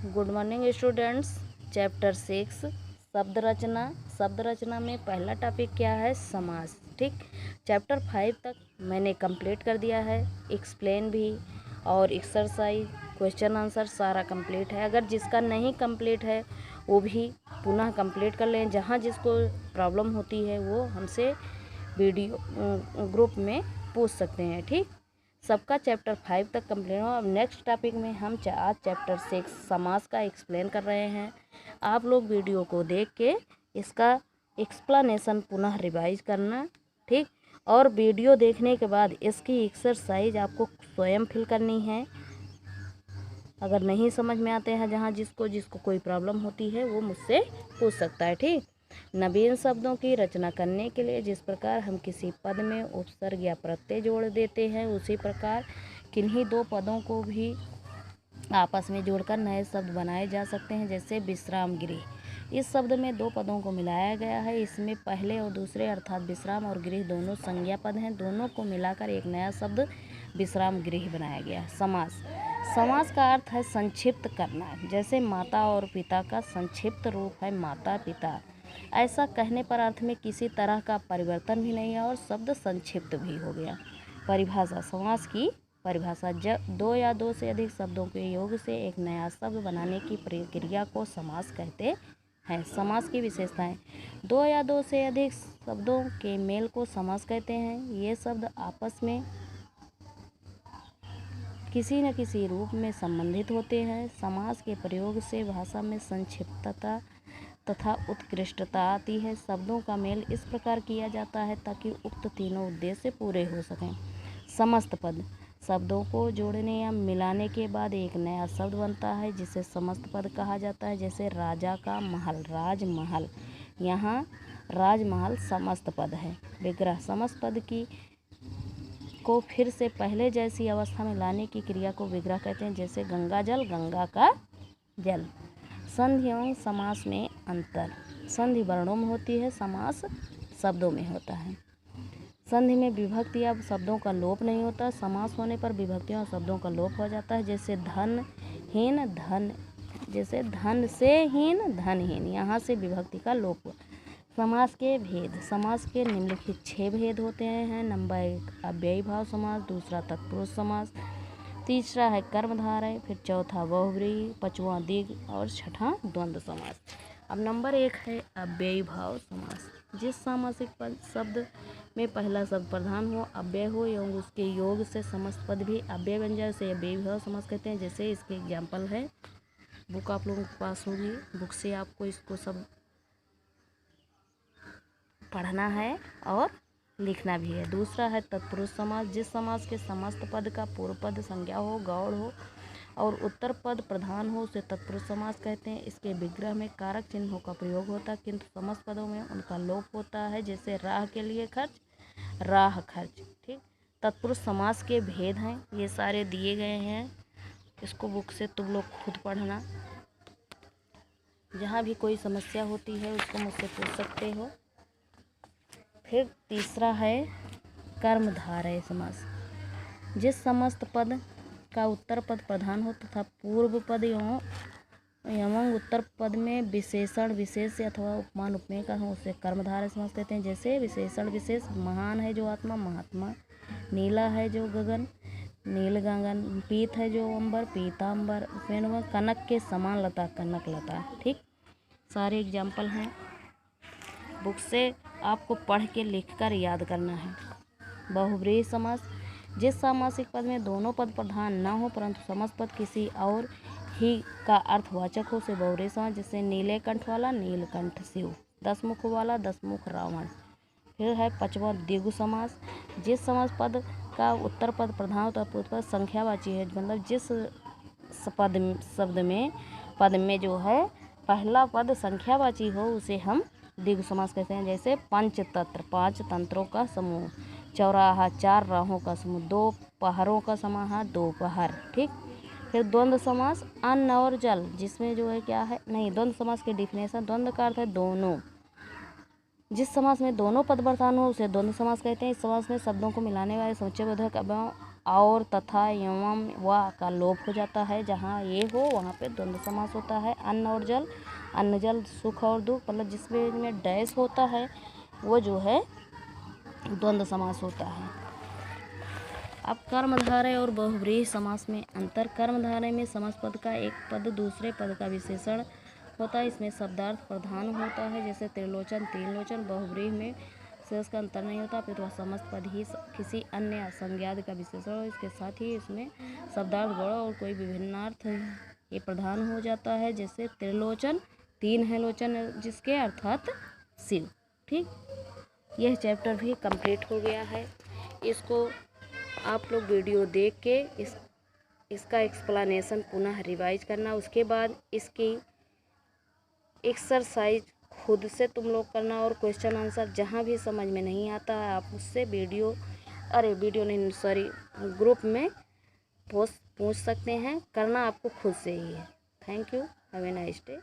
Good morning students. Chapter 6 शब्द रचना। शब्द रचना में पहला टॉपिक क्या है? समास। ठीक, चैप्टर 5 तक मैंने कंप्लीट कर दिया है। एक्सप्लेन भी और एक्सरसाइज क्वेश्चन आंसर सारा कंप्लीट है। अगर जिसका नहीं कंप्लीट है वो भी पुनः कंप्लीट कर लें। जहाँ जिसको प्रॉब्लम होती है वो हमसे वीडियो ग्रुप में पूछ सकते हैं। ठीक, सबका चैप्टर 5 तक कंप्लीट हो। अब नेक्स्ट टॉपिक में हम आज चैप्टर 6 समास का एक्सप्लेन कर रहे हैं। आप लोग वीडियो को देख के इसका एक्सप्लेनेशन पुनः रिवाइज करना। ठीक, और वीडियो देखने के बाद इसकी एक्सरसाइज आपको स्वयं फिल करनी है। अगर नहीं समझ में आते हैं, जहाँ जिसको कोई प्रॉब्लम होती है वो मुझसे पूछ सकता है। ठीक, नवीन शब्दों की रचना करने के लिए जिस प्रकार हम किसी पद में उपसर्ग या प्रत्यय जोड़ देते हैं, उसी प्रकार किन्हीं दो पदों को भी आपस में जोड़कर नए शब्द बनाए जा सकते हैं। जैसे विश्राम गृह, इस शब्द में दो पदों को मिलाया गया है। इसमें पहले और दूसरे अर्थात विश्राम और गृह दोनों संज्ञा पद हैं। दोनों को मिलाकर एक नया शब्द विश्राम गृह बनाया गया। समास, समास का अर्थ है संक्षिप्त करना। जैसे माता और पिता का संक्षिप्त रूप है माता पिता। ऐसा कहने पर अर्थ में किसी तरह का परिवर्तन भी नहीं है और शब्द संक्षिप्त भी हो गया। परिभाषा, समास की परिभाषा, जब दो या दो से अधिक शब्दों के योग से एक नया शब्द बनाने की प्रक्रिया को समास कहते हैं। समास की विशेषताएं, दो या दो से अधिक शब्दों के मेल को समास कहते हैं। ये शब्द आपस में किसी न किसी रूप में संबंधित होते हैं। समास के प्रयोग से भाषा में संक्षिप्तता तथा उत्कृष्टता आती है। शब्दों का मेल इस प्रकार किया जाता है ताकि उक्त तीनों उद्देश्य पूरे हो सकें। समस्त पद, शब्दों को जोड़ने या मिलाने के बाद एक नया शब्द बनता है जिसे समस्त पद कहा जाता है। जैसे राजा का महल, राजमहल, यहाँ राजमहल समस्त पद है। विग्रह, समस्त पद को फिर से पहले जैसी अवस्था में लाने की क्रिया को विग्रह कहते हैं। जैसे गंगा जल, गंगा का जल। संधि एवं समास में अंतर, संधि वर्णों में होती है, समास शब्दों में होता है। संधि में विभक्ति या शब्दों का लोप नहीं होता। समास होने पर विभक्तियों और शब्दों का लोप हो जाता है। जैसे धनहीन, धन, जैसे धन से हीन, धनहीन, यहाँ से विभक्ति का लोप हुआ। समास के भेद, समास के निम्नलिखित 6 भेद होते हैं। नंबर 1 अव्ययी भाव समास, दूसरा तत्पुरुष समास, तीसरा है कर्मधारय, फिर चौथा बहुव्रीहि, पांचवां द्विगु और छठा द्वंद्व समास। अब नंबर 1 है अव्ययी भाव समास। जिस सामासिक पद शब्द में पहला शब्द प्रधान हो, अव्यय हो एवं उसके योग से समस्त पद भी अव्यय बन जाए उसे अव्ययी भाव समास कहते हैं। जैसे इसके एग्जाम्पल है, बुक आप लोगों के पास होगी, बुक से आपको इसको सब पढ़ना है और लिखना भी है। दूसरा है तत्पुरुष समास। जिस समास के समस्त पद का पूर्व पद संज्ञा हो, गौड़ हो और उत्तर पद प्रधान हो उसे तत्पुरुष समास कहते हैं। इसके विग्रह में कारक चिन्हों का प्रयोग होता है किंतु समस्त पदों में उनका लोप होता है। जैसे राह के लिए खर्च, राह खर्च। ठीक, तत्पुरुष समास के भेद हैं, ये सारे दिए गए हैं। इसको बुक से तुम लोग खुद पढ़ना। जहाँ भी कोई समस्या होती है उसको मुझसे पूछ सकते हो। फिर तीसरा है कर्मधारय समास। जिस समस्त पद का उत्तर पद प्रधान हो तथा पूर्व पद एवं उत्तर पद में विशेषण विशेष अथवा उपमान उपमेय का हो उसे कर्मधारय समास कहते हैं। जैसे विशेषण विशेष, महान है जो आत्मा, महात्मा, नीला है जो गगन, नील गगन, पीत है जो अंबर, पीतांबर, कनक के समान लता, कनक लता। ठीक, सारे एग्जाम्पल हैं, बुक से आपको पढ़ के लिखकर याद करना है। बहुव्रीहि समास। जिस सामासिक पद में दोनों पद प्रधान न हो परंतु समस्त पद किसी और ही का अर्थवाचक हो उसे बहुव्रीहि समास। जैसे नीले कंठ वाला, नीलकंठ शिव, 10 मुख वाला, 10 मुख रावण। फिर है 5वां द्विगु समास। जिस समास पद का उत्तर पद प्रधान होता है पूर्व पद संख्यावाची है, मतलब जिस पद में जो है पहला पद संख्यावाची हो उसे हम द्विगु समास कहते हैं। जैसे पंचतंत्र, 5 तंत्रों का समूह, चौराहा, 4 राहों का समूह, 2 पहरों का समाहार, 2 पहर। ठीक, फिर द्वंद्व समास, अन्न और जल, जिसमें जो है क्या है, नहीं, द्वंद्व समास की डिफिनेशन, द्वंद्व का अर्थ है दोनों। जिस समास में दोनों पद प्रधान हो उसे द्वंद्व समास कहते हैं। इस समास में शब्दों को मिलाने वाले समुच्चयबोधक और, तथा, एवं, व का लोप हो जाता है। जहाँ ये हो वहाँ पे द्वंद्व समास होता है। अन्न और जल, अन्न जल, सुख और दुख, मतलब जिसमें डैश होता है वो जो है द्वंद्व समास होता है। अब कर्मधारय और बहुव्रीहि समास में अंतर। कर्मधारय में समास पद का एक पद दूसरे पद का विशेषण होता है। इसमें शब्दार्थ प्रधान होता है, जैसे त्रिलोचन, तीन लोचन। बहुव्रीहि में शेष का अंतर नहीं होता, फिर वह समस्त पद ही किसी अन्य संज्ञाद का विशेषण हो। इसके साथ ही इसमें शब्दार्थ गौड़ और कोई विभिन्नार्थ ये प्रधान हो जाता है, जैसे त्रिलोचन, तीन है लोचन जिसके, अर्थात शिव। ठीक, यह चैप्टर भी कंप्लीट हो गया है। इसको आप लोग वीडियो देख के इसका एक्सप्लेनेशन पुनः रिवाइज करना। उसके बाद इसकी एक्सरसाइज खुद से तुम लोग करना, और क्वेश्चन आंसर जहाँ भी समझ में नहीं आता है आप मुझसे ग्रुप में पूछ सकते हैं। करना आपको खुद से ही है। Thank you, have a nice day.